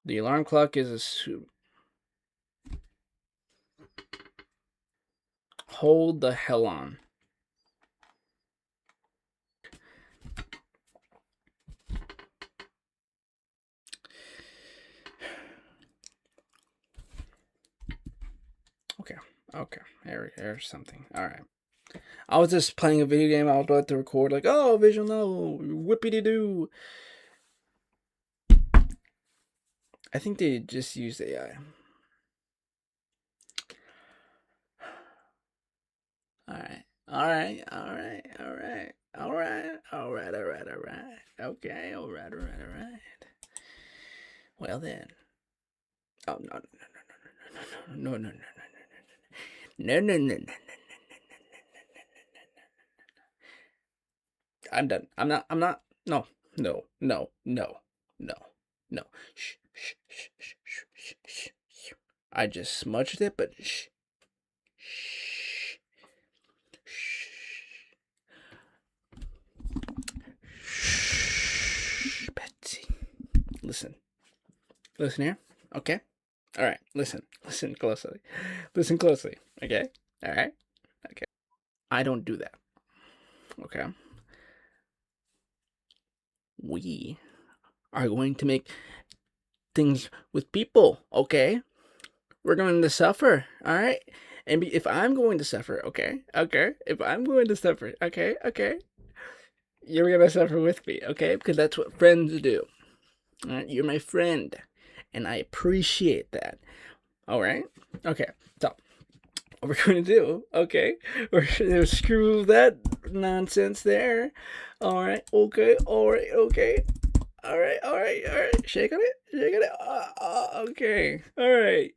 The alarm clock is hold the hell on. Okay. Here's something. All right. I was just playing a video game. I was about to record, like, oh, visual novel, whippity doo. I think they just used AI. All right. Okay. All right. Well then. Oh no. No. I'm done. I'm not. No. Shh. I just smudged it, but shh. Shh. Betsy. Listen here. Okay? All right. Listen closely. Okay? All right? Okay. I don't do that. Okay? We are going to make things with people, okay? We're going to suffer, all right? And if I'm going to suffer, okay? If I'm going to suffer, okay? You're going to suffer with me, okay? Because that's what friends do. All right? You're my friend, and I appreciate that. All right? Okay, so what we're going to do, okay? We're going to screw that nonsense there. All right, okay. All right. Shake on it. Okay. All right.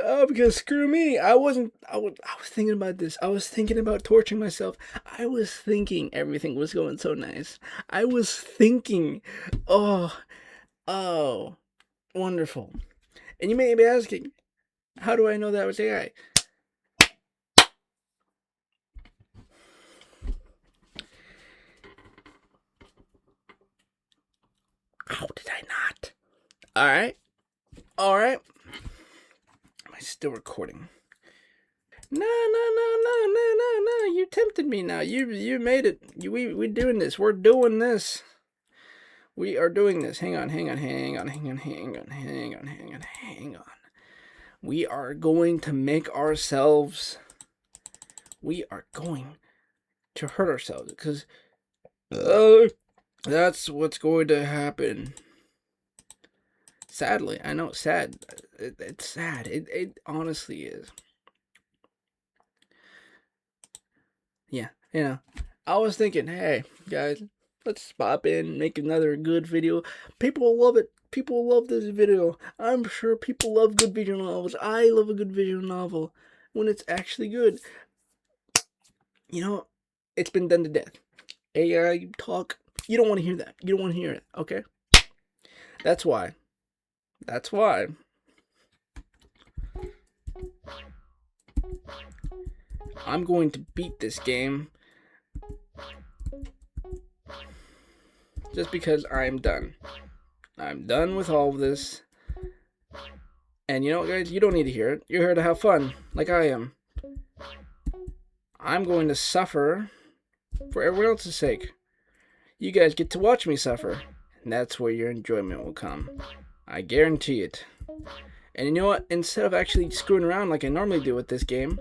Oh, because screw me. I was thinking about this. I was thinking about torturing myself. I was thinking everything was going so nice. I was thinking, oh, wonderful. And you may be asking, how do I know that was AI? How did I not? All right. Am I still recording? No. You tempted me now. You made it. We're doing this. We're doing this. We are doing this. Hang on. We are going to make ourselves. We are going to hurt ourselves because that's what's going to happen. Sadly, I know it's sad. It's sad. It honestly is. Yeah, I was thinking, hey, guys, let's pop in, make another good video. People will love it. People love this video. I'm sure people love good visual novels. I love a good visual novel when it's actually good. It's been done to death. AI talk, you don't want to hear that. You don't want to hear it, okay? That's why. I'm going to beat this game just because I'm done. I'm done with all of this. And you know what, guys? You don't need to hear it. You're here to have fun, like I am. I'm going to suffer for everyone else's sake. You guys get to watch me suffer, and that's where your enjoyment will come. I guarantee it. And you know what? Instead of actually screwing around like I normally do with this game,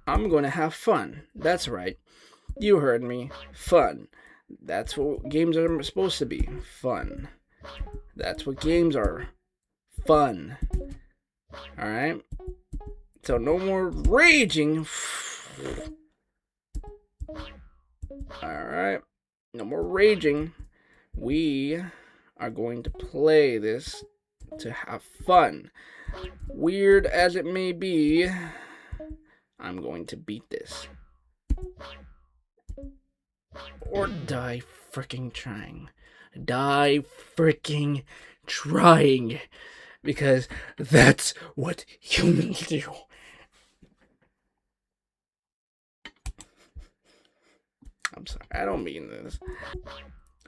I'm going to have fun. That's right. You heard me. Fun. That's what games are supposed to be. Fun. That's what games are. Fun. Alright? So no more raging. Alright. No more raging. We are going to play this to have fun. Weird as it may be, I'm going to beat this. Or die freaking trying. Because that's what humans do. I'm sorry, I don't mean this.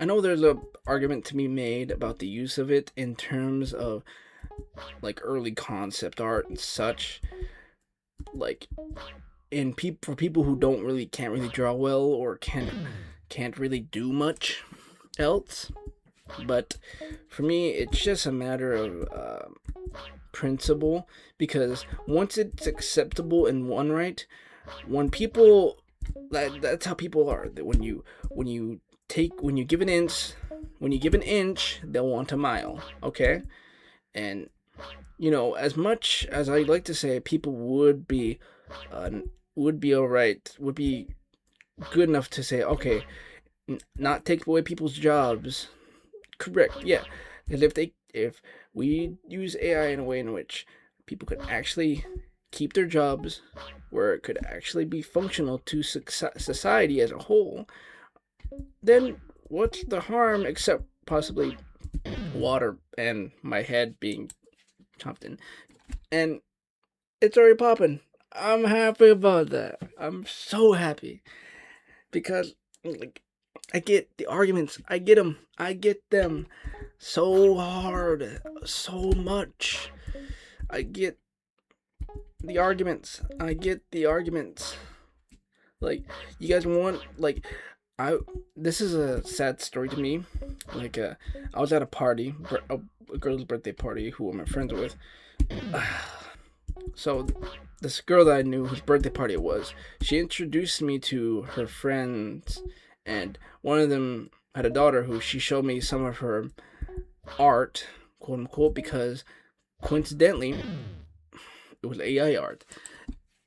I know there's a argument to be made about the use of it in terms of like early concept art and such, like in for people who can't really draw well or can't really do much else. But for me, it's just a matter of principle, because once it's acceptable in one right, when people that's how people are. That when you when you give an inch, they'll want a mile. Okay, and as much as I like to say people uh, would be all right, would be good enough to say, okay, not take away people's jobs. Correct, yeah. Because if we use AI in a way in which people could actually keep their jobs, where it could actually be functional to society as a whole, then what's the harm except possibly water and my head being chopped in? And it's already popping. I'm happy about that. I'm so happy because like I get the arguments. I get them. I get them so hard, so much. I get the arguments. I get the arguments. Like you guys want like I this is a sad story to me. Like I was at a party, a girl's birthday party who I'm friends with. So this girl that I knew whose birthday party it was, she introduced me to her friends, and one of them had a daughter who she showed me some of her art, quote unquote, because coincidentally it was AI art.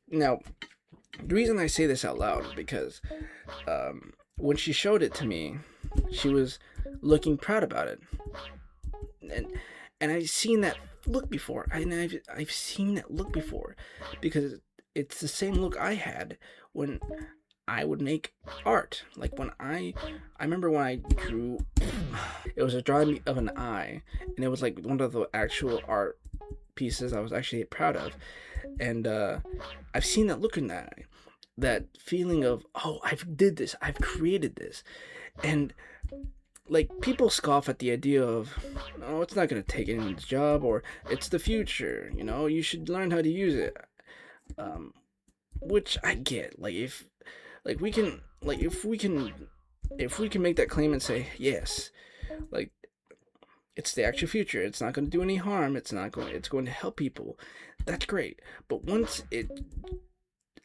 Now, the reason I say this out loud is because when she showed it to me, she was looking proud about it, and I've seen that look before. I've seen that look before, because it's the same look I had when I would make art. Like when I remember when I drew, it was a drawing of an eye, and it was like one of the actual art pieces I was actually proud of, and I've seen that look in that feeling of, oh, I've did this, I've created this, and like people scoff at the idea of, oh, it's not gonna take anyone's job, or it's the future, you should learn how to use it, which I get. Like if we can make that claim and say yes, like it's the actual future, it's not going to do any harm, it's going to help people, that's great. But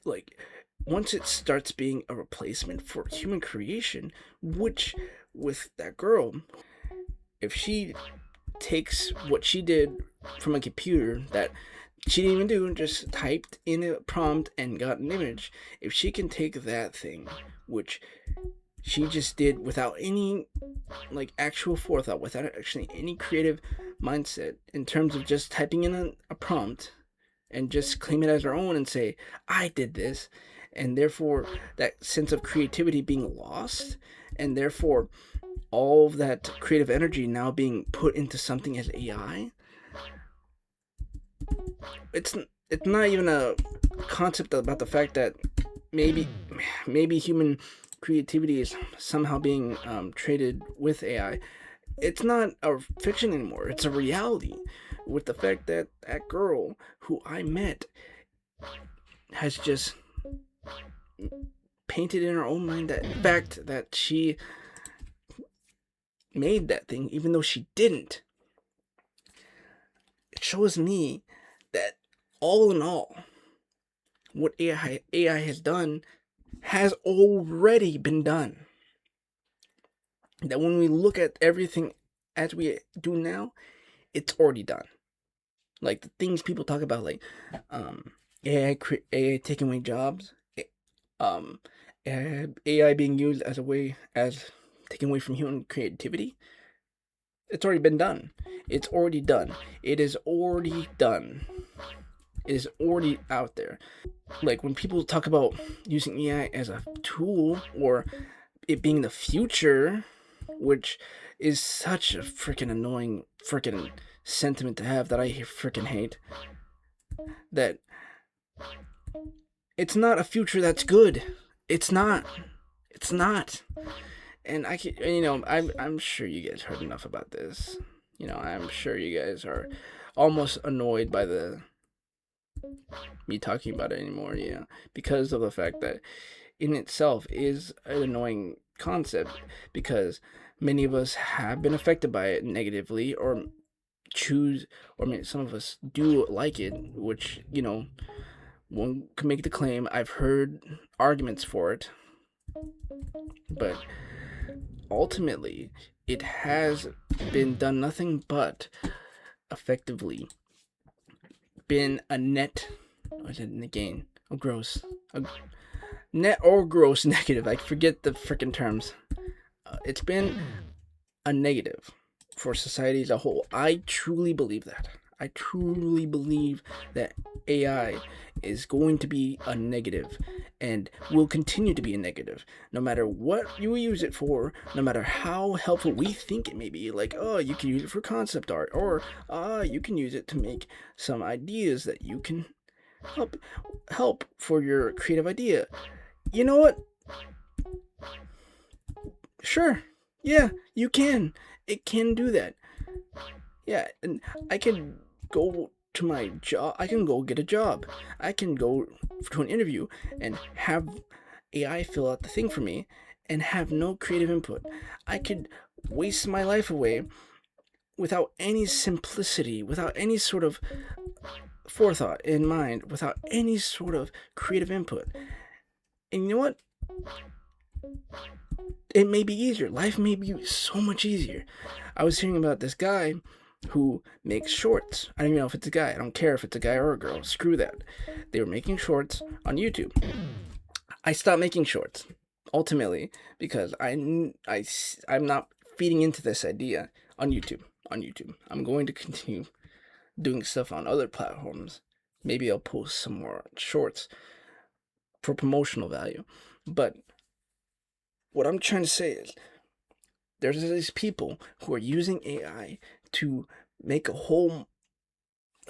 like once it starts being a replacement for human creation, which with that girl, if she takes what she did from a computer that she didn't even do, just typed in a prompt and got an image, if she can take that thing, which she just did without any like actual forethought, without actually any creative mindset in terms of just typing in a prompt, and just claim it as her own and say, I did this, and therefore that sense of creativity being lost, and therefore all of that creative energy now being put into something as AI. It's not even a concept about the fact that maybe human creativity is somehow being traded with AI. It's not a fiction anymore. It's a reality, with the fact that that girl who I met has just painted in her own mind that fact that she made that thing, even though she didn't. It shows me that all in all, what AI has done has already been done. That when we look at everything as we do now, it's already done. Like the things people talk about, like AI taking away jobs, um, AI being used as a way as taking away from human creativity. It's already been done. It's already done. It is already done. It is already out there. Like when people talk about using AI as a tool or it being the future, which is such a freaking annoying freaking sentiment to have that I freaking hate, that it's not a future that's good. It's not. It's not. and I can, I'm sure you guys heard enough about this. I'm sure you guys are almost annoyed by the me talking about it anymore. Because of the fact that in itself is an annoying concept, because many of us have been affected by it negatively, or choose, or I mean, some of us do like it, which one can make the claim. I've heard arguments for it, but ultimately, it has been done nothing but effectively been a net, or is it a gain? Oh, gross. A net or gross negative. I forget the freaking terms. It's been a negative for society as a whole. I truly believe that. I truly believe that AI is going to be a negative and will continue to be a negative no matter what you use it for, no matter how helpful we think it may be. Like, oh, you can use it for concept art, or you can use it to make some ideas that you can help for your creative idea. You know what? Sure. Yeah, you can. It can do that. Yeah, and I can go to my job. I can go get a job. I can go to an interview and have AI fill out the thing for me and have no creative input. I could waste my life away without any simplicity, without any sort of forethought in mind, without any sort of creative input. And you know what? It may be easier. Life may be so much easier. I was hearing about this guy who makes shorts. I don't even know if it's a guy. I don't care if it's a guy or a girl. Screw that. They were making shorts on YouTube. I stopped making shorts, ultimately, because I'm not feeding into this idea on YouTube. I'm going to continue doing stuff on other platforms. Maybe I'll post some more shorts for promotional value. But what I'm trying to say is, there's these people who are using AI to make a whole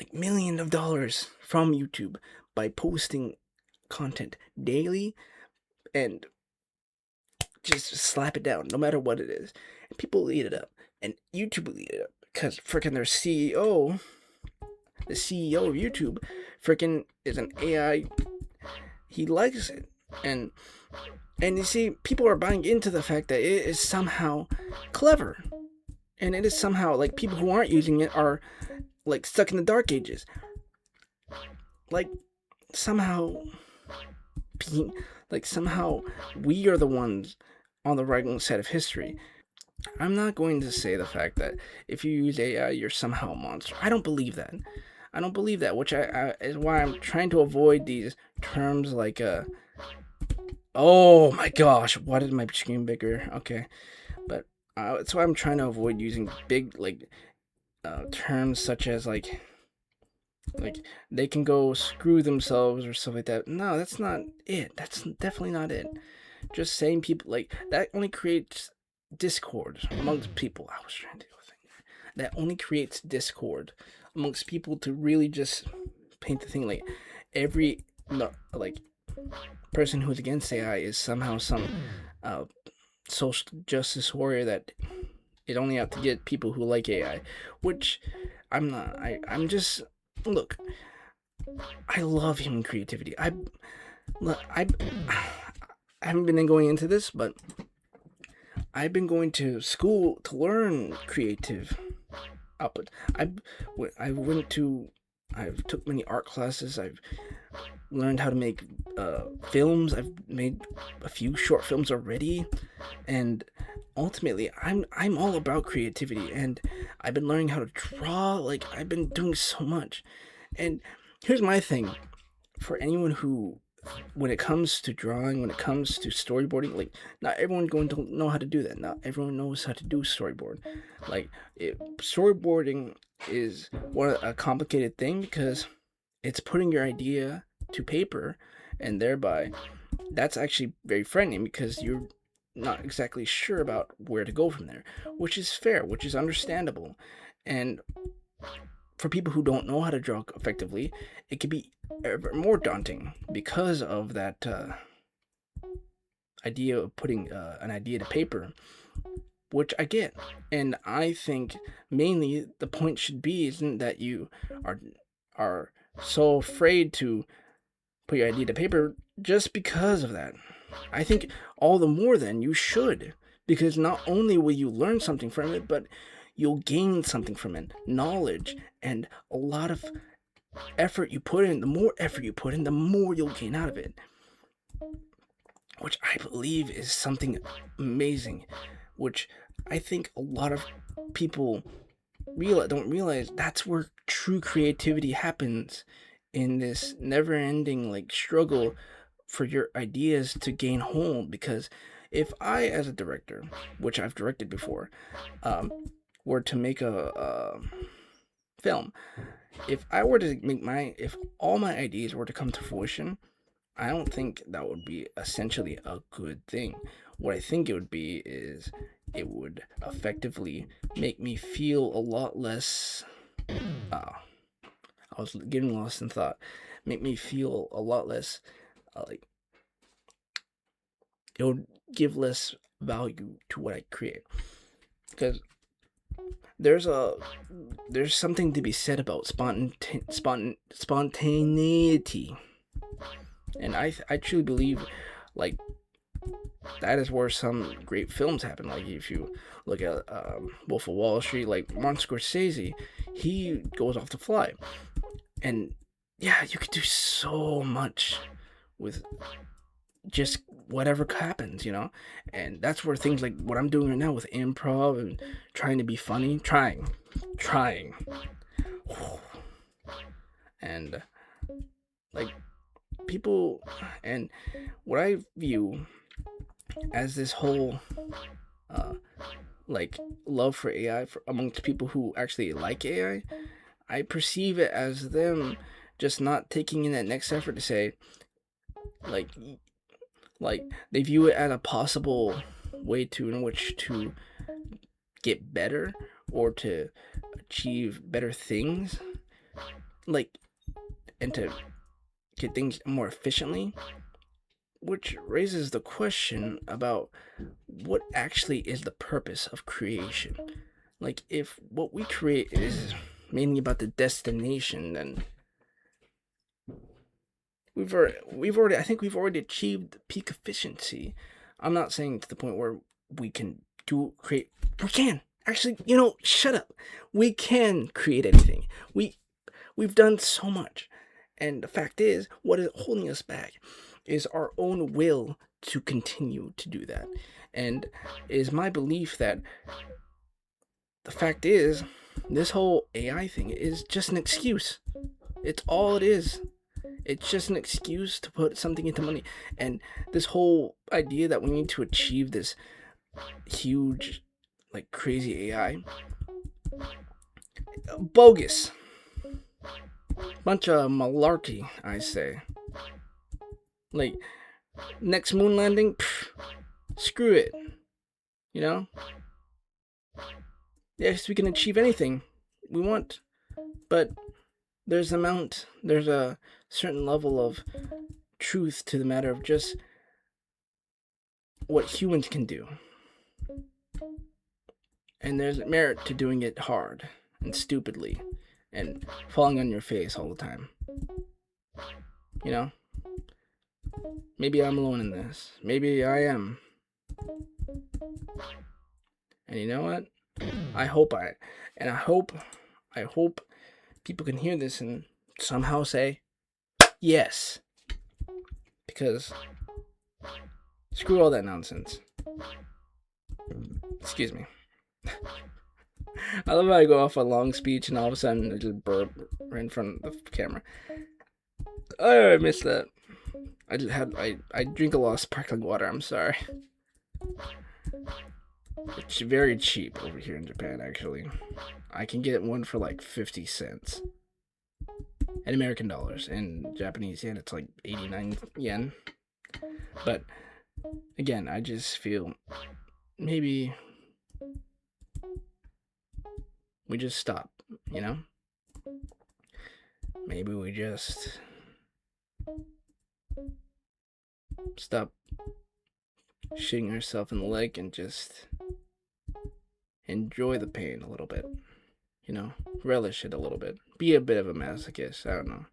$1 million from YouTube by posting content daily and just slap it down, no matter what it is. And people will eat it up, and YouTube will eat it up because freaking their CEO, the CEO of YouTube, freaking is an AI. He likes it, and you see, people are buying into the fact that it is somehow clever, and it is somehow like people who aren't using it are like stuck in the dark ages. Like somehow somehow we are the ones on the right side of history. I'm not going to say the fact that if you use AI, you're somehow a monster. I don't believe that. Which is why I'm trying to avoid these terms like oh my gosh, why did my screen bigger? Okay, but that's why I'm trying to avoid using big terms such as like they can go screw themselves or stuff like that. No, that's not it. That's definitely not it. Just saying people like that only creates discord amongst people. I was trying to do a thing that only creates discord amongst people to really just paint the thing like every person who's against AI is somehow some social justice warrior that is only out to get people who like AI, which I'm not. I'm just look. I love human creativity. I haven't been going into this, but I've been going to school to learn creative output. I've took many art classes. I've learned how to make films. I've made a few short films already, and ultimately, I'm all about creativity. And I've been learning how to draw. Like I've been doing so much. And here's my thing: for anyone who, when it comes to drawing, when it comes to storyboarding, like not everyone's going to know how to do that. Not everyone knows how to do storyboard. Storyboarding is a complicated thing because it's putting your idea to paper, and thereby that's actually very frightening because you're not exactly sure about where to go from there, which is fair, which is understandable. And for people who don't know how to draw effectively, it can be ever more daunting because of that idea of putting an idea to paper, which I get. And I think mainly the point should be isn't that you are are so afraid to put your idea to paper just because of that. I think all the more then you should, because not only will you learn something from it, but you'll gain something from it, knowledge, and a lot of effort you put in. The more effort you put in, the more you'll gain out of it, which I believe is something amazing, which I think a lot of people don't realize that's where true creativity happens, in this never-ending like struggle for your ideas to gain hold. Because if I, as a director, which I've directed before, um, were to make a film, if I were to make if all my ideas were to come to fruition, I don't think that would be essentially a good thing. What I think it would be is it would effectively make me feel a lot less. Uh, I was getting lost in thought. Make me feel a lot less like it would give less value to what I create, because there's a there's something to be said about spontaneity, and I truly believe like that is where some great films happen. Like if you look at Wolf of Wall Street, like Martin Scorsese, he goes off the fly, and yeah, you could do so much with just whatever happens, and that's where things like what I'm doing right now with improv and trying to be funny, trying, and like people, and what I view as this whole uh, like love for AI amongst people who actually like AI, I perceive it as them just not taking in that next effort to say, like, they view it as a possible way to in which to get better or to achieve better things, like, and to get things more efficiently, which raises the question about what actually is the purpose of creation. Like, if what we create is mainly about the destination, then I think we've already achieved peak efficiency. I'm not saying to the point where we can create. We can actually, shut up. We can create anything. We've done so much, and the fact is, what is holding us back is our own will to continue to do that. And it is my belief that the fact is, this whole AI thing is just an excuse. It's all it is. It's just an excuse to put something into money. And this whole idea that we need to achieve this huge, like crazy AI, bogus. Bunch of malarkey, I say. Like, next moon landing, screw it. You know? Yes, we can achieve anything we want, but there's a certain level of truth to the matter of just what humans can do. And there's merit to doing it hard and stupidly and falling on your face all the time. You know? Maybe I'm alone in this. Maybe I am. And you know what? I hope people can hear this and somehow say yes. Because screw all that nonsense. Excuse me. I love how I go off a long speech and all of a sudden I just burp right in front of the camera. Oh, I missed that. I drink a lot of sparkling water. I'm sorry. It's very cheap over here in Japan, actually. I can get one for like 50 cents. In American dollars. In Japanese yen, it's like 89 yen. But again, I just feel maybe we just stop, Maybe we just stop shooting herself in the leg and just enjoy the pain a little bit. You know, relish it a little bit. Be a bit of a masochist. I don't know.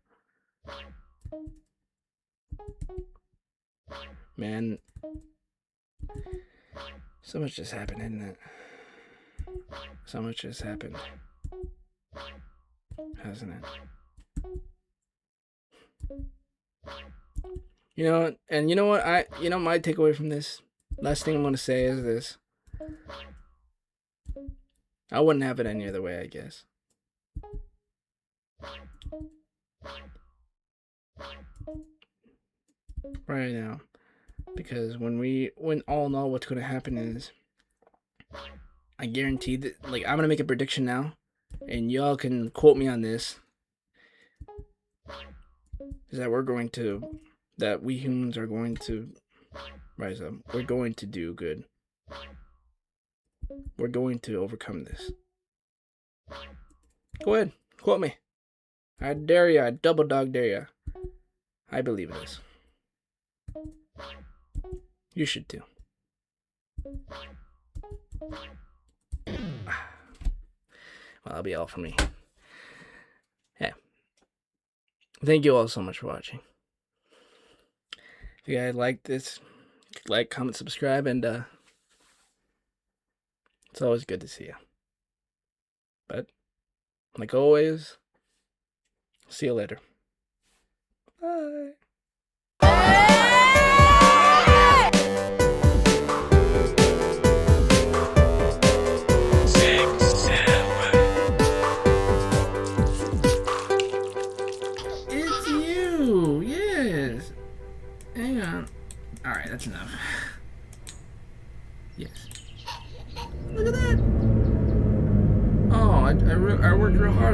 Man, so much just happened, isn't it? So much just happened. Hasn't it? You know, and you know what? My takeaway from this, last thing I'm going to say is this. I wouldn't have it any other way, I guess. Right now. Because when all in all, what's going to happen is, I guarantee that, like, I'm going to make a prediction now, and y'all can quote me on this, is that we humans are going to rise up. We're going to do good. We're going to overcome this. Go ahead, quote me. I dare ya, I double dog dare ya. I believe in this. You should too. Well, that'll be all from me. Yeah. Thank you all so much for watching. If you guys like this, like, comment, subscribe, and it's always good to see you. But, like always, see you later. Bye. It's you! Yes! Hang on. Alright, that's enough. Yes. Look at that! Oh, I worked real hard on